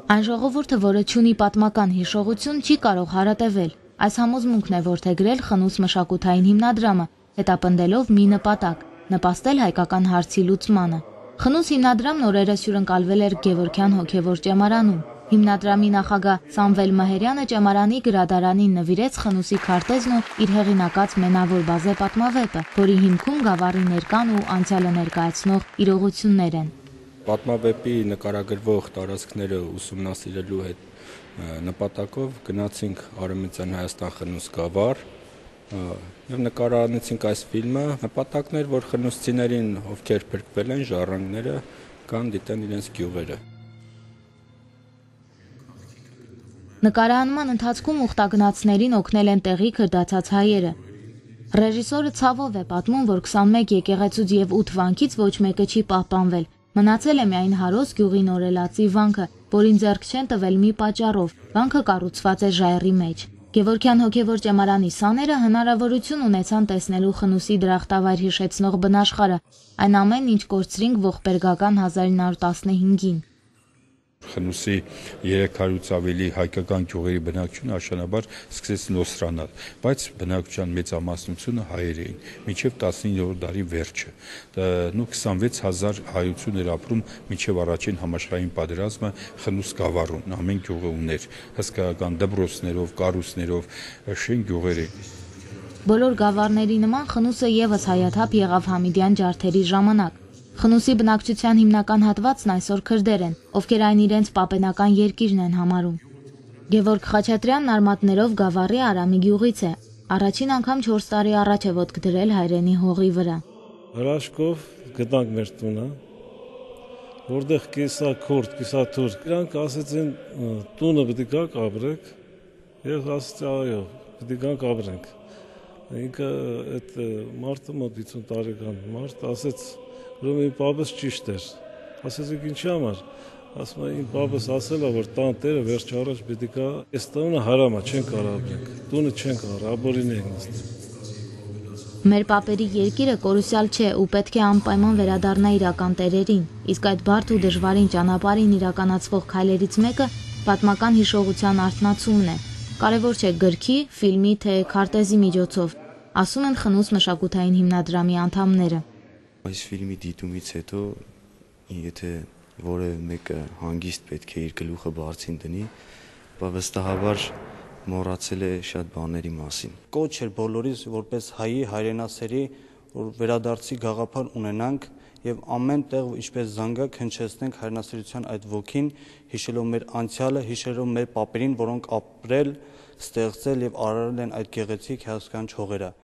Այն ժողովուրդը, որը չունի պատմական հիշողություն, չի կարող հարատևել։ Այս համոզմունքն է որդեգրել Խնութ մշակութային հիմնադրամը, հետապնդելով մի նպատակ՝ նպաստել հայկական հարցի լուծմանը։ Խնութ հիմնադրամն օրերս հյուրընկալվել էր Գևորգյան հոգևոր ճեմարանում։ Հիմնադրամի նախագահ Սամվել Մհերյանը ճեմարանի գրադարանին նվիրեց Խնութի քարտեզն ու իր հեղինակած Մենավոր բազե պատմավեպը, որի հիմքում գավառի ներկան ու անցյալը ներկայացնող իրողություններ են։ Պատմավեպի նկարագրվող տարածքները ուսումնասիրելու հետ նպատակով գնացինք Արևմտյան Հայաստան Խնութ գավառ եւ նկարահանեցինք այս ֆիլմը։ Նպատակն էր, որ խնութցիներին, ովքեր փրկվել են ժառանգները, կան դիտեն իրենց գյուղերը։ Նկարահանման ընթացքում ուխտագնացներին օգնել են տեղի քրդացած հայերը։ Ռեժիսորը ցավով է պատմում, որ 21 եկեղեցուց եւ 8 վանքից ոչ մեկը չի պահպանվել։ Մնացել է միայն Հարոս գյուղի Նորելացի վանքը, որին ձեռք չեն տվել մի պատճառով։ Վանքը կառուցված է ժայռի մեջ։ Գևորգյան հոգևոր ճեմարանի սաները հնարավորություն ունեցան տեսնելու Խնութի դրախտավայր հիշեցնող բնաշխարհը, այն ամենն, ինչ կորցրինք ողբերգական 1915-ին։ Խնութի 300-ից ավելի հայկական գյուղերի բնակչությունը աշնանաբար սկսեց նոսրանալ, բայց բնակչության մեծամասնությունը հայեր էին, մինչև 19-րդ դարի վերջը։ 26,000 հայություն էր ապրում մինչև առաջին համաշխարհային պատերազմը Խնութ գավառում, ամեն գյուղը ուներ հսկայական դպրոցներով, կառույցներով, շեն գյուղեր էին։ Բոլոր գավառների նման Խնութը եւս հայաթափ եղավ Համիդյան ջարդերի ժամանակ։ Խնութի բնակչության հիմնական հատվածն այսօր քրդեր են, ովքեր այն իրենց պապենական երկիրն են համարում։ Գևորգ Խաչատրյանն արմատներով գավառի Արամի գյուղից է։ Առաջին անգամ 4 տարի առաջ է ոտք դրել հայրենի հողի վրա։ Հրաշքով գտանք մեր տունը, որտեղ կիսա քուրդ, կիսա թուրք։ Իրանք ասեցին տունը պետք է գաք ապրեք, եւ ասեցի այո, պետք է գանք ապրենք։ Ինքը այդ մարդը մոտ 50 տարեկան մարդ ասեց, որ իմ պապս ճիշտ էր։ Ասեցիք ինչի համար։ Ասում է իմ պապս ասել է, որ տան տերը վերջ առաջ պետք է այս տունը հարամ է, չեն կարող ապրենք։ Տունը չեն կարող, աբորինի ենք նստել։ Մեր պապերի երկիրը կորուսյալ չէ ու պետք է անպայման վերադառնա իրական տերերին, իսկ այդ բարդ ու դժվարին ճանապարհին իրականացվող քայլերից մեկը պատմական հիշողության արթնացումն է։ Կարևոր չէ գրքի, ֆիլմի թե քարտեզի միջոցով, ասում են Խնութ մշակութային հիմնադրամի անդամները։ Այս ֆիլմի դիտումից հետո, եթե որևէ մեկը հանգիստ պետք է իր գլուխը բարձին դնի, վստահաբար մոռացել է շատ բաների մասին։ Կոչ էր բոլորիս որպես հայի հայրենասերի, որ վերադարձի գաղափար ունենանք եւ ամեն տեղ ինչպես զանգակ հնչեցնենք հայրենասիրության այդ ոգին, հիշելով մեր անցյալը, հիշելով մեր պապերին, որոնք ապրել, ստեղծել եւ արարել են այդ գեղեցիկ հսկայական հողերը։